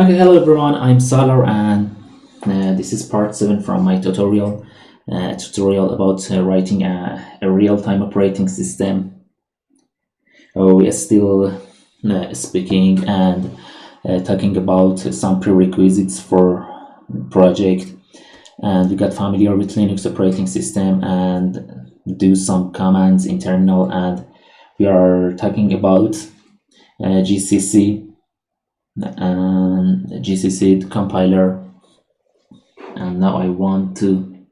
Okay, hello everyone, I'm Salar and this is part 7 from my tutorial about writing a real-time operating system. We are still speaking and talking about some prerequisites for project, and we got familiar with Linux operating system and do some commands internal, and we are talking about GCC and GCC compiler, and now I want to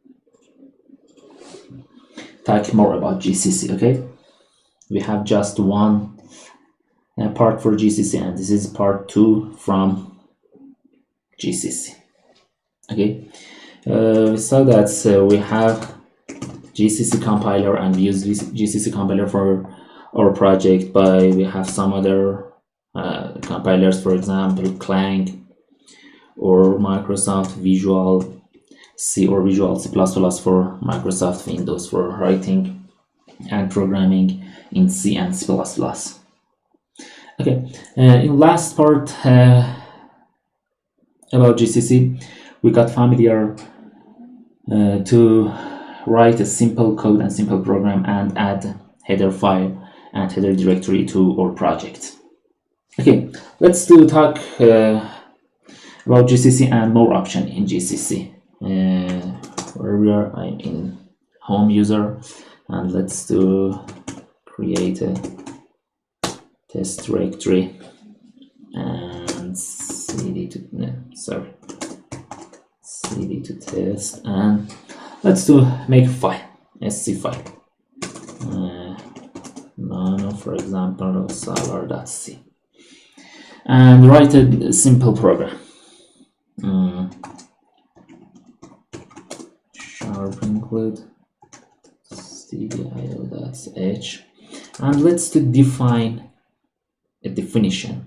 talk more about GCC. Okay, we have just one part for GCC, and this is part 2 from GCC. Okay, we saw that we have GCC compiler, and we use GCC compiler for our project, but we have some other compilers, for example Clang or Microsoft Visual C or Visual C++ for Microsoft Windows for writing and programming in C and C++. Okay, in last part about GCC, we got familiar to write a simple code and simple program and add header file and header directory to our project. Okay, let's talk about GCC and more option in GCC. Where we are, I'm in home user, and let's create a test directory and cd to test, and let's make a file, sc file, nano, for example, solar.c, and write a simple program. Sharp include stdio.h, and let's define a definition.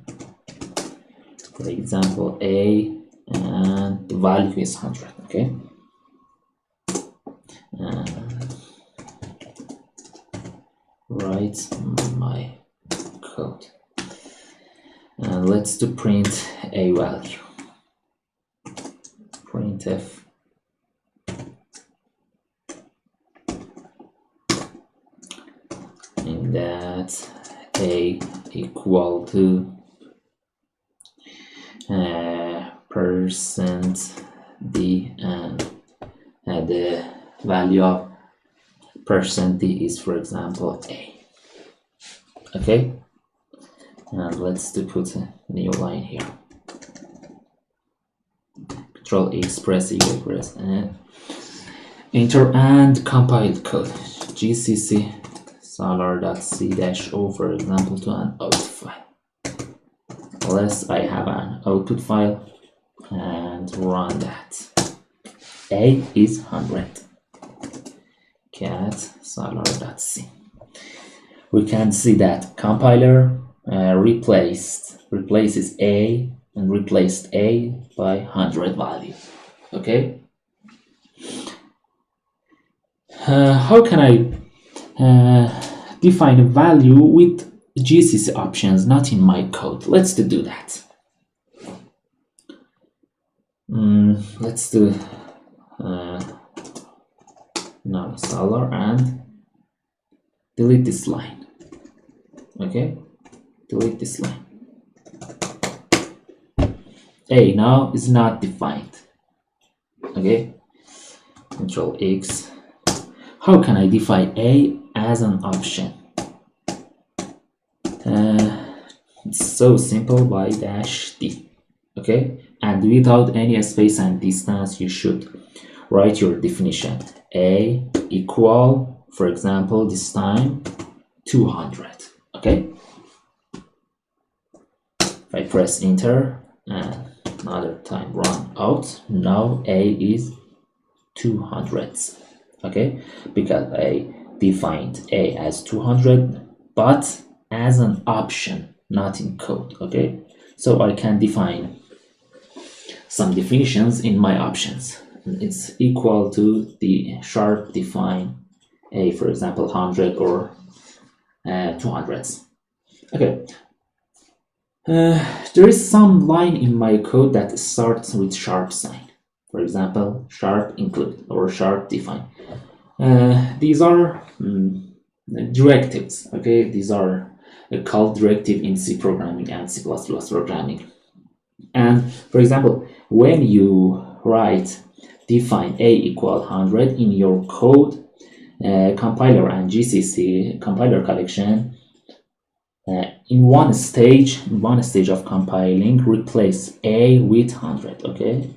For example, a, and the value is 100. Okay, and write my code, and let's print a value, printf in that a equal to %d, and the value of %d is, for example, a. Okay, and let's put a new line here. Control X, press Y, press enter, and compile code. GCC solar.c-o, for example, to an output file. Unless I have an output file, and run that. A is 100. Cat solar.c. We can see that compiler replaces a and replaced a by 100 value. Okay, how can I define a value with GCC options, not in my code? Let's do that. Let's do now solar and delete this line. Okay, delete this line. A now is not defined. Okay, Control X. How can I define a as an option? It's so simple, by -d. Okay, and without any space and distance, you should write your definition. A equal, for example, this time 200. Okay, if I press enter and another time run out, now a is 200. Okay, because I defined a as 200, but as an option, not in code. Okay, so I can define some definitions in my options. It's equal to the sharp define a, for example, 100 or 200s. Okay, There is some line in my code that starts with sharp sign. For example, sharp include or sharp define. These are directives. Okay, these are called directive in C programming and C++ programming. And for example, when you write define a equal 100 in your code, compiler and GCC compiler collection, in one stage of compiling, replace a with 100. Okay,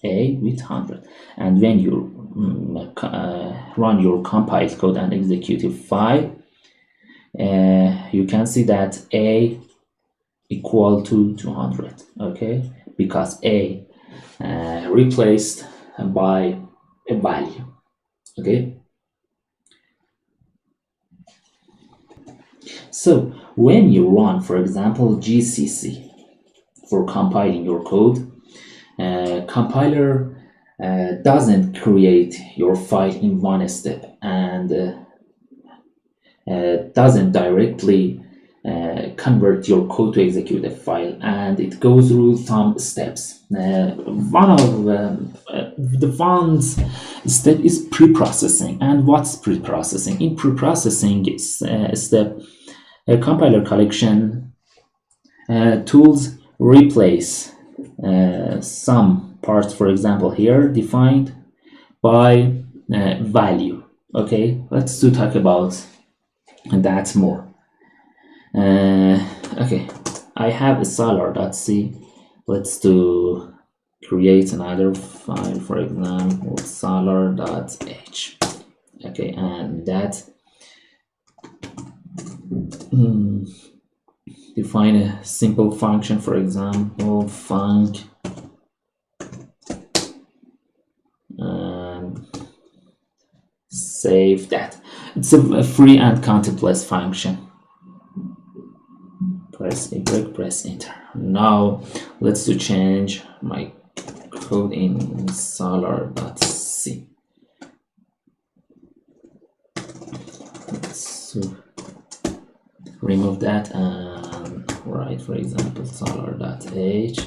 a with 100, and when you run your compiled code and executive file, you can see that a equal to 200. Okay, because a replaced by a value. Okay, so when you run, for example, GCC for compiling your code, compiler doesn't create your file in one step and doesn't directly convert your code to execute a file, and it goes through some steps. One of the one's step is pre-processing. And what's pre-processing? In pre-processing step, compiler collection tools replace some parts, for example here defined by value. Okay, let's talk about that more. Okay, I have a salar.c. Let's create another file, for example salar.h. Okay, and that define a simple function, for example func, and save that. It's a free and countless function. Press Y, press enter. Now let's change my code in salar.c. Let's remove that and write, for example, salar.h,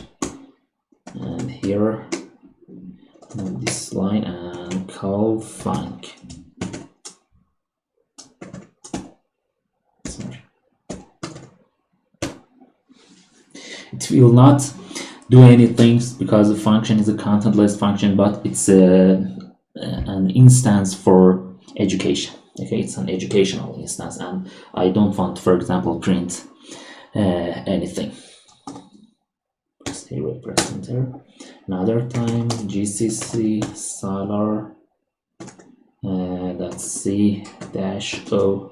and here this line and call func. It will not do anything because the function is a contentless function, but it's an instance for education. Okay, it's an educational instance, and I don't want, for example, print anything. Press here, press enter. Another time, GCC salar .c -o,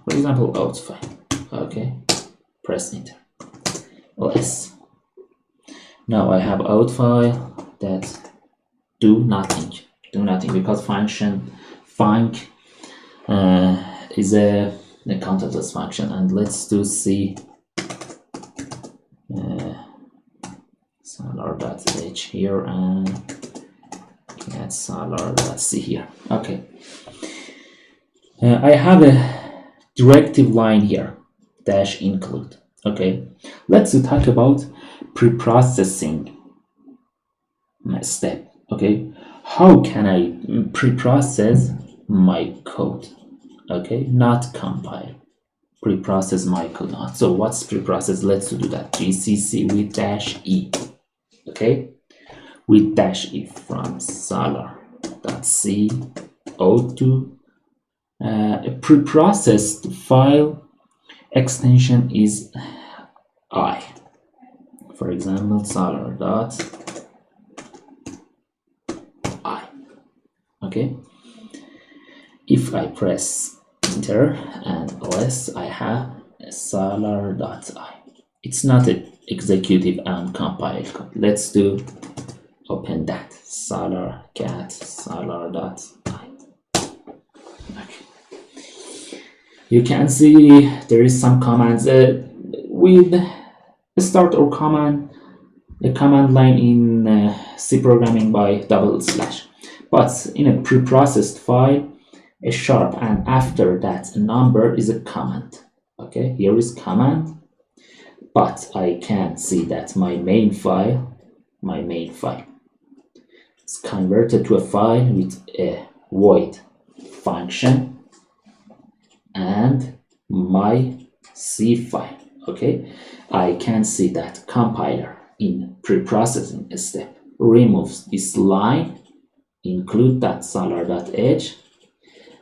for example, out file. Okay, press enter. Ls. Now I have out file that do nothing because func is a countless function. And let's do c salar.h here and get salar.c here. Okay, I have a directive line here -include. Okay, let's talk about pre-processing step. Okay, how can I pre-process my code? Okay, not compile, pre-process my code. So what's pre-process? Let's do that. GCC with -e. Okay, with -e from salar.c o2. A pre-processed file extension is I. For example, salar.i. Okay, if I press enter and ls, I have salar.i. It's not an executive and compile code. Let's open that salar cat salar.i. Okay, you can see there is some commands with start or command, the command line in C programming by /. But in a pre-processed file, a sharp and after that a number is a command. Okay, here is command. but I can see that my main file is converted to a file with a void function and my C file. Okay, I can see that compiler in preprocessing step removes this line, include that solar.h,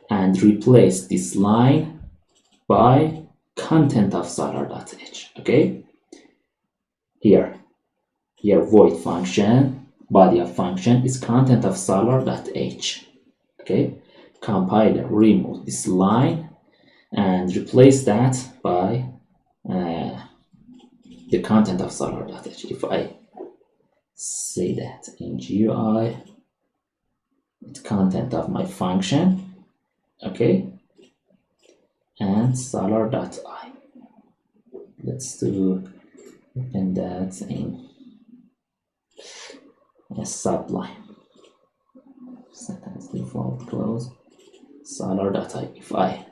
and replace this line by content of solar.h. Okay, here void function, body of function is content of solar.h. Okay, compiler remove this line and replace that by the content of solar.h. If I say that in GUI, it's content of my function, okay, and solar.i. Let's do open that in a subline. Set as default close solar.i. If I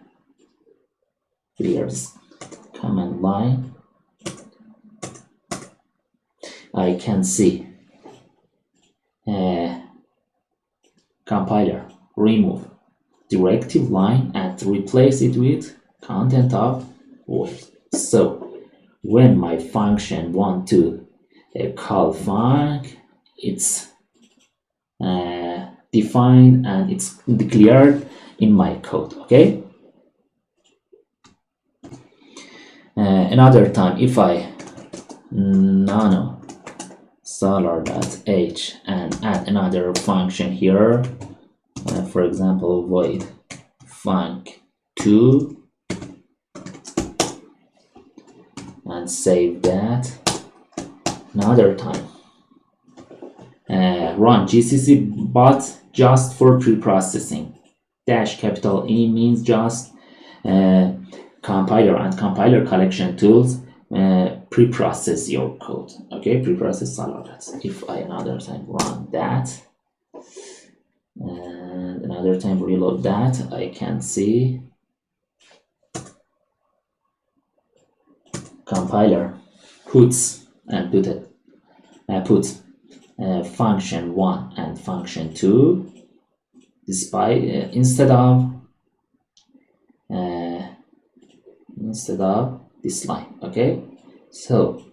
clear this command line, I can see compiler remove directive line and replace it with content of void. So when my function want to call func, it's defined and it's declared in my code. Okay, another time if I nano solar.h and add another function here, for example void func2, and save that. Another time run GCC but just for preprocessing. Dash capital E means just compiler and compiler collection tools preprocess your code. Okay, preprocess solar.h. If I another time run that and another time reload that, I can see compiler puts function 1 and function 2 despite instead of this line. Okay, so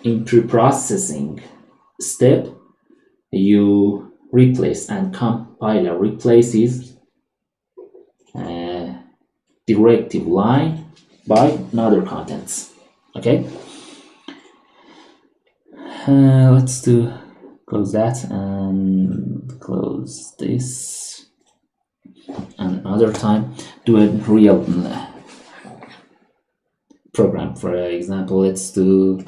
in preprocessing step you replace and compiler replaces directive line by another contents. Okay, let's do close that and close this, and another time do a real program. For example, let's do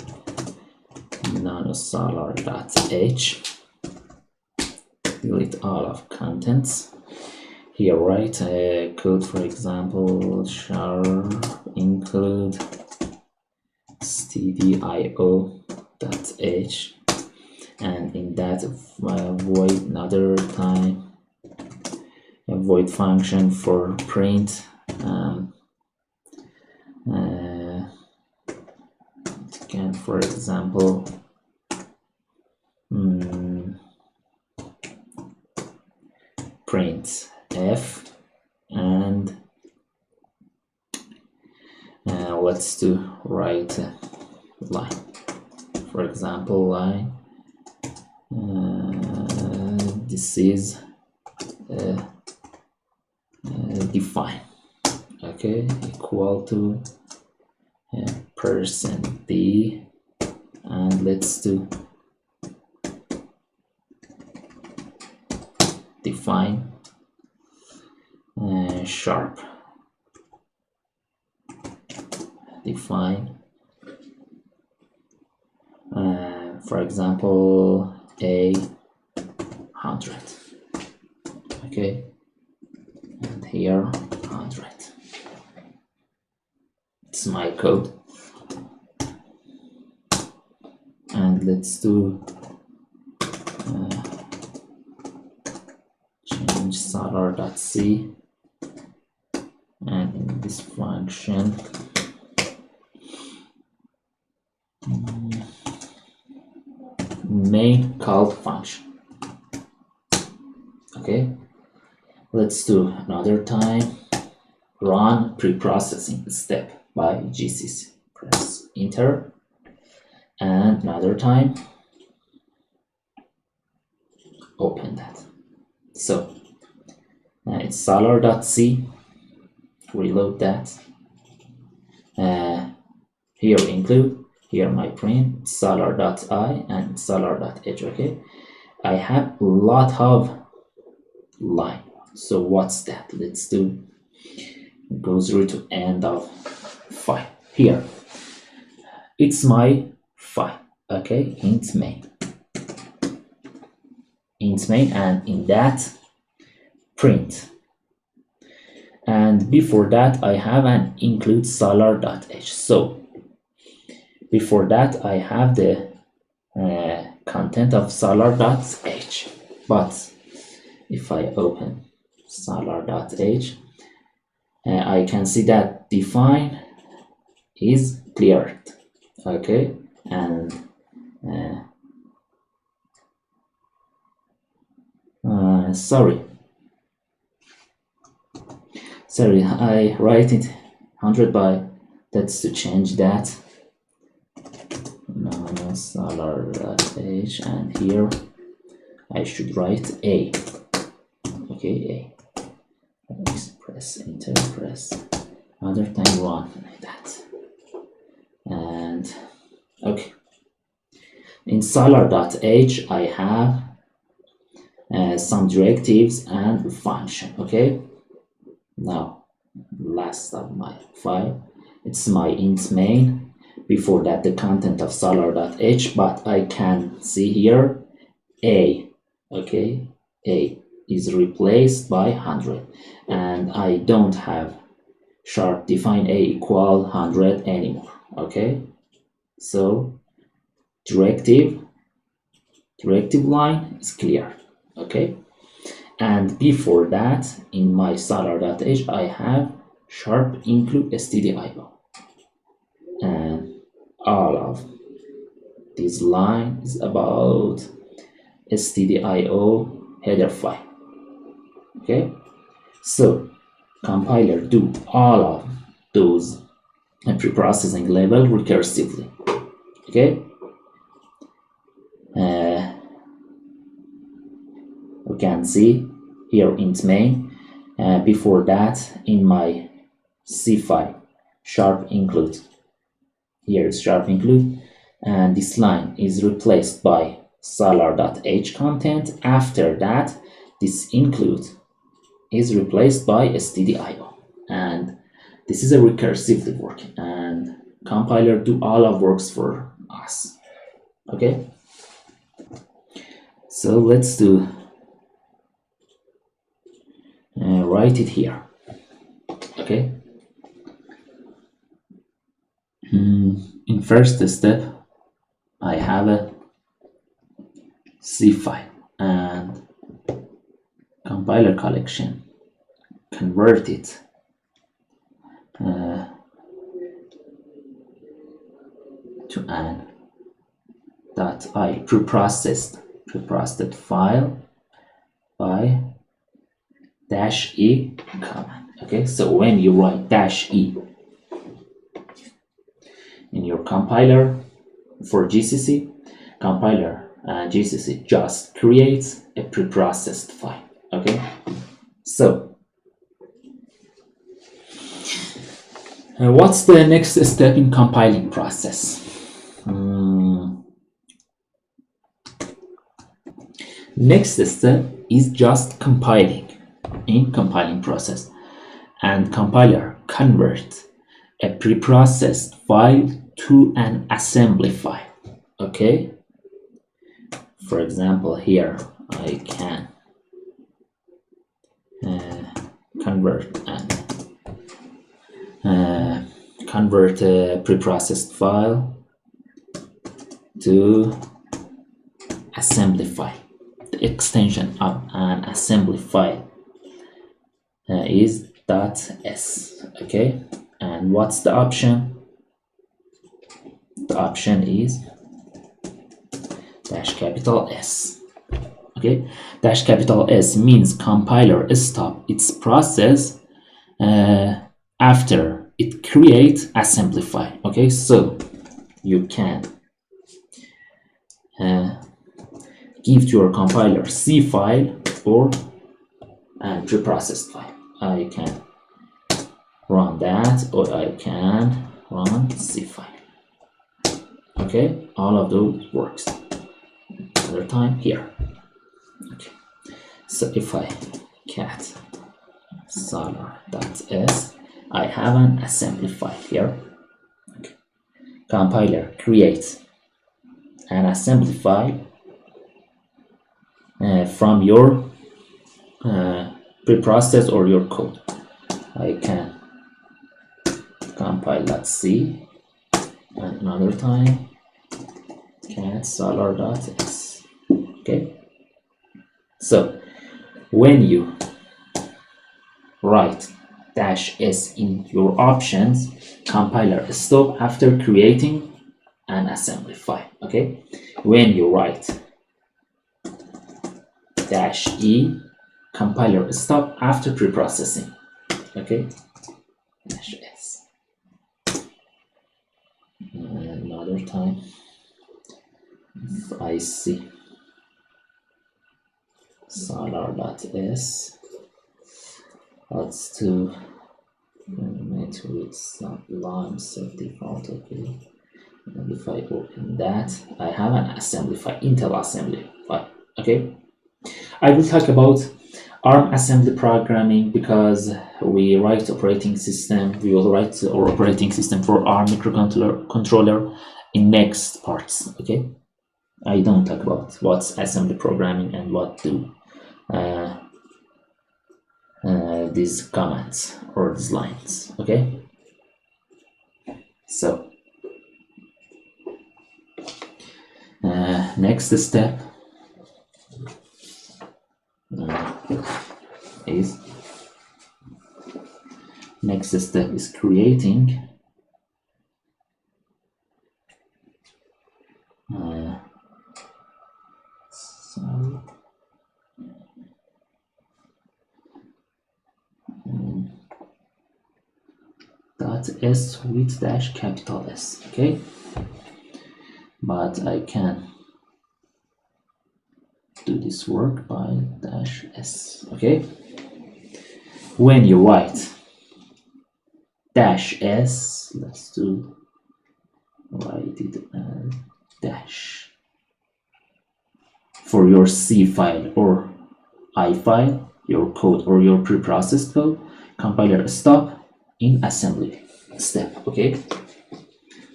nanosolar.h, delete all of contents here, write a code, for example sharp include stdio.h, and in that void another time a void function for print again, for example print f, and let's do write line, for example line this is define, okay, equal to %d, and let's do define sharp define for example a100, okay, and here 100. It's my code, and let's do change solar.c, and in this function main called function. Okay, let's do another time. Run preprocessing step by GCC. Press enter, and another time open that. So it's solar.c. Reload that. Here include, here my print solar.i and solar.h. Okay, I have a lot of line. So what's that? Let's do, go through to end of file. Here it's my file. Okay, int main, and in that print, and before that I have an include solar.h. So before that I have the content of solar.h, but if I open solar.h, I can see that define is cleared. Okay, and sorry, I write it 100 by, that's to change that. No, solar.h, and here I should write a. Okay, a. Let's press enter, press another time, run like that. And okay, in solar.h I have some directives and function. Okay, now last of my file, it's my int main. Before that the content of solar.h, but I can see here a. Okay, a is replaced by 100, and I don't have sharp define a equal 100 anymore. Okay, so directive line is clear. Okay, and before that in my solar.h I have sharp include stdio, and all of this line is about stdio header file. Okay, so compiler do all of those preprocessing level recursively. Okay, we can see here int main. Before that in my C file sharp include, here is sharp include, and this line is replaced by solar.h content. After that this include is replaced by stdio, and this is a recursively work, and compiler do all of works for us. Okay, so let's do write it here. Okay, in first step I have a C file, and compiler collection convert it to an .i preprocessed file by -e command. Okay, so when you write -e in your compiler for GCC, compiler GCC just creates a preprocessed file. Okay, so what's the next step in compiling process? Next step is just compiling in compiling process, and compiler convert a preprocessed file to an assembly file. Okay, for example here I can convert a preprocessed file to assembly file. The extension of an assembly file is .s. Okay, and what's the option? The option is dash capital S. Okay, dash capital S means compiler stop its process after it creates assembly file. Okay, so you can give to your compiler C file or preprocessed file. I can run that, or I can run C file. Okay, all of those works. Another time here. Okay, so if I cat solar.s, I have an assembly file here. Okay. Compiler creates an assembly file from your preprocess or your code. I can compile.c, and another time cat solar.s. Okay, so when you write -s in your options, compiler stop after creating an assembly file. Okay, when you write -e, compiler stop after preprocessing. Okay, -s. Another time, if I see solar.s, let's do it with sublime set default. Okay, and if I open that, I have an assembly file, Intel assembly file. Okay, I will talk about ARM assembly programming because we write operating system. We will write our operating system for ARM microcontroller in next parts. Okay, I don't talk about what's assembly programming and what do these comments or these lines. Okay, so next step is creating .s with dash capital S. Okay, but I can do this work by -s. Okay, when you write -s, let's do write it as dash for your C file or I file, your code or your preprocessed code, compiler stop in assembly step. Okay,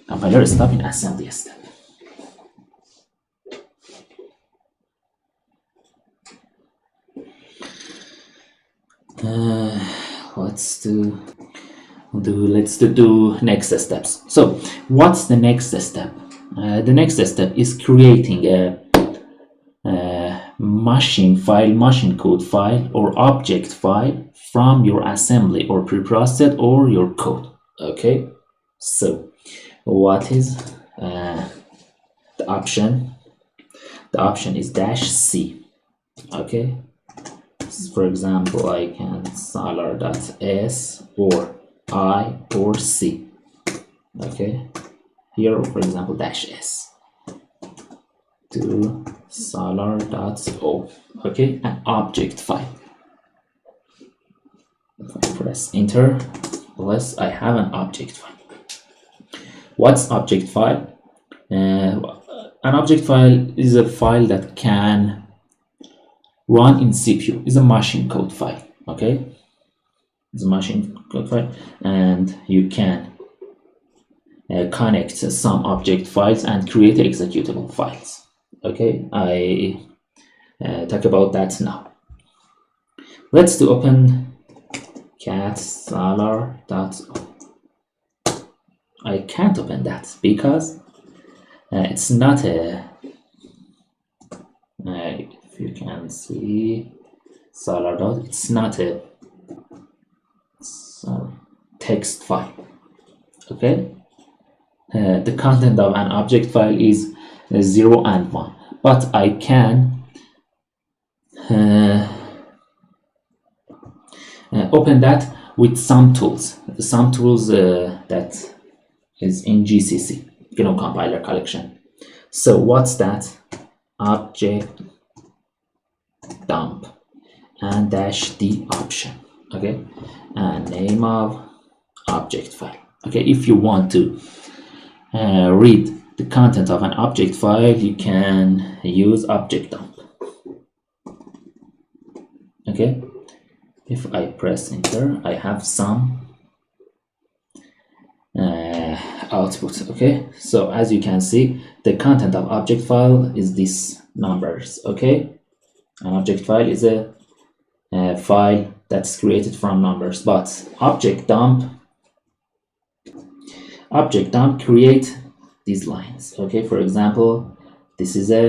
compiler stop in assembly step. Let's do next steps. So what's the next step? The next step is creating a machine code file or object file from your assembly or preprocessed or your code. Okay, so what is the option? The option is -c. Okay, for example, I can solar.s or I or C. Okay, here for example -s to solar.o. Okay, an object file. If I press enter, plus I have an object file. What's object file? An object file is a file that can run in CPU. It's a machine code file. Okay, it's a machine code file, and you can connect some object files and create executable files. Okay, I talk about that now. Let's do open cat solar.o. I can't open that because it's not a if you can see solar.o, it's not a text file. Okay, the content of an object file is 0 and 1. but I can open that with some tools that is in GCC, GNOME compiler collection. So what's that? Object dump and -d option, okay, and name of object file. Okay, if you want to read the content of an object file, you can use object dump. Okay, if I press enter, I have some output. Okay, so as you can see, the content of object file is this numbers. Okay, an object file is a file that's created from numbers, but object dump create these lines. Okay, for example, this is a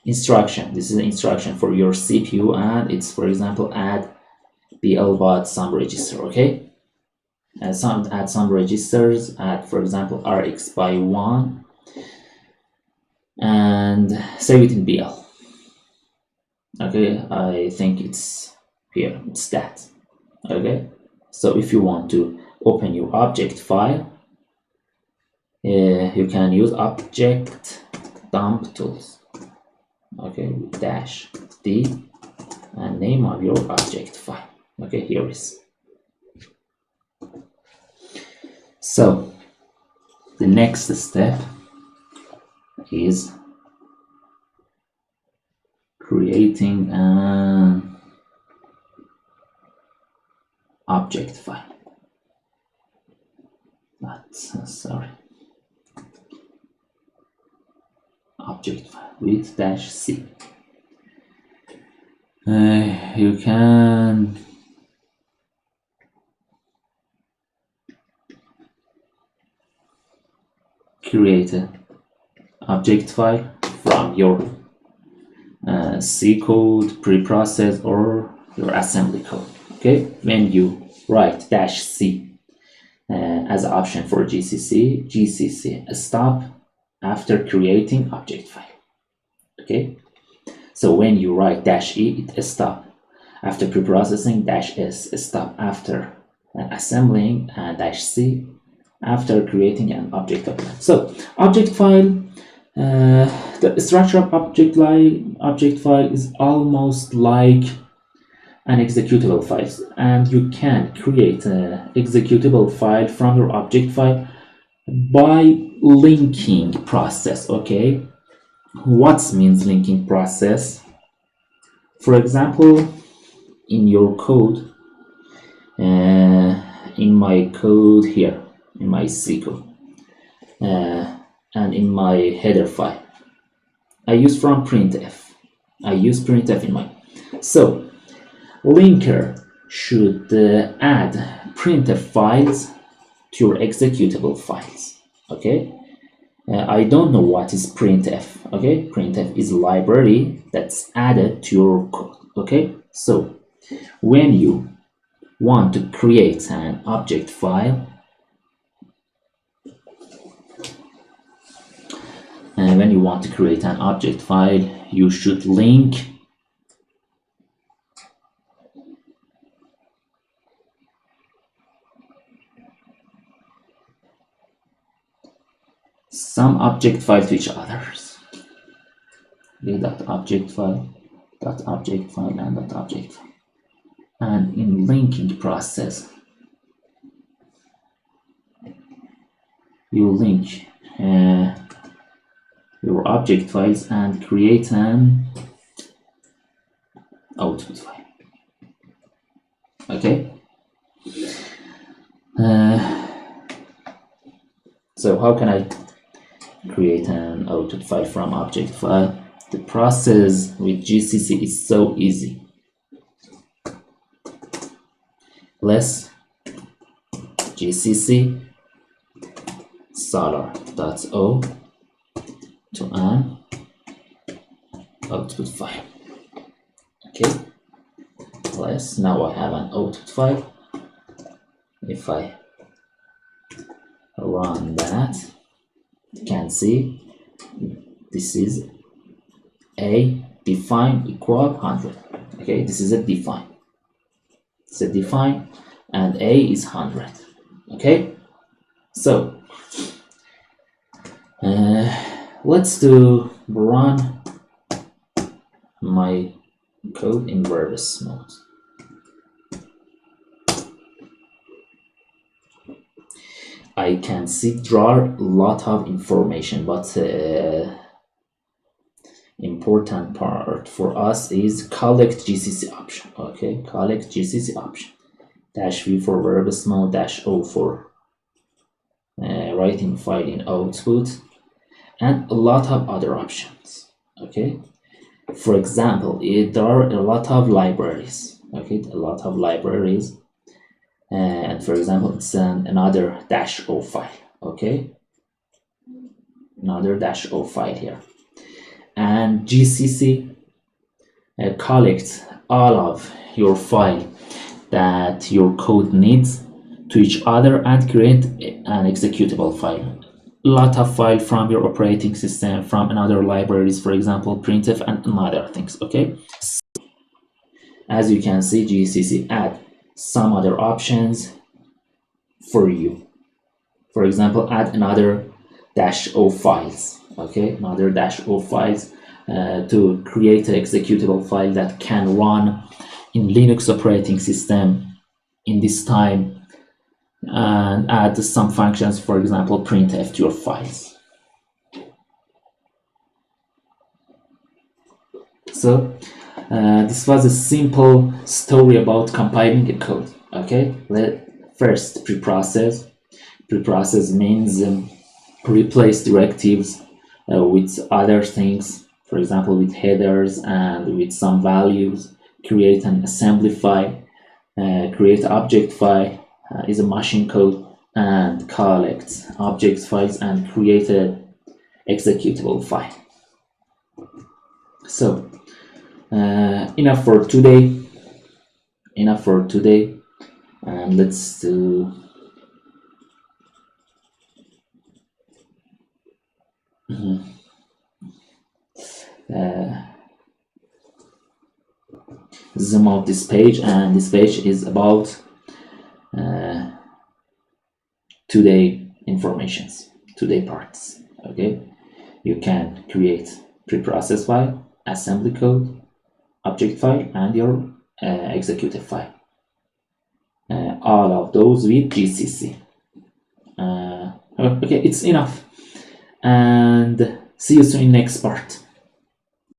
instruction. This is an instruction for your CPU, and it's, for example, add BL baud some register. Okay, add some registers, add, for example, RX by 1, and save it in BL. Okay, I think it's here, it's that. Okay, so if you want to open your object file, you can use object dump tools. Okay, with -d and name of your object file. Okay, here is. So the next step is creating an object file. Object file with -c. You can create an object file from your C code, preprocess, or your assembly code. Okay, when you write -c as an option for GCC stop after creating object file. Okay, so when you write -e, it stop after preprocessing, -s stop after assembling, and -c after creating an object file. So object file, the structure of object file is almost like an executable file, and you can create an executable file from your object file by linking process. Okay, what means linking process? For example, in your code, in my code here, in my C code, and in my header file, I use from printf. I use printf in my. So linker should add printf files to your executable files. Okay, I don't know what is printf. Okay, printf is a library that's added to your code. Okay, so when you want to create an object file, and when you want to create an object file, you should link some object file to each others. Okay, .object file, .object file, and .object file. And in linking process, you link your object files and create an output file. Okay. So how can I create an output file from object file? The process with GCC is so easy. Less GCC solar.o to an output file. Okay, less. Now I have an output file. If I run that, You can see this is a define equal 100. Okay, this is a define. It's a define, and a is 100. Okay, so let's do run my code in verbose mode. I can see draw a lot of information, but important part for us is collect GCC option. Okay, collect GCC option. -v for verbose mode, -o for writing file in output, and a lot of other options. Okay, for example, there are a lot of libraries. Okay, a lot of libraries, and for example, it's another -o file. Okay, another -o file here, and GCC collects all of your file that your code needs to each other and create an executable file. A lot of file from your operating system, from another libraries, for example, printf and other things. Okay, so, as you can see, GCC add some other options for you. For example, add another -o files. Okay, another -o files to create an executable file that can run in Linux operating system in this time, and add some functions, for example, printf to your files. So this was a simple story about compiling a code. Okay, first preprocess. Preprocess means replace directives with other things, for example, with headers and with some values. Create an assembly file, create object file, is a machine code, and collect object files and create an executable file. So enough for today. And let's do zoom out this page, and this page is about today informations, today parts. Okay, you can create preprocess file, assembly code, object file, and your executive file. All of those with GCC. Okay, it's enough, and see you soon in next part.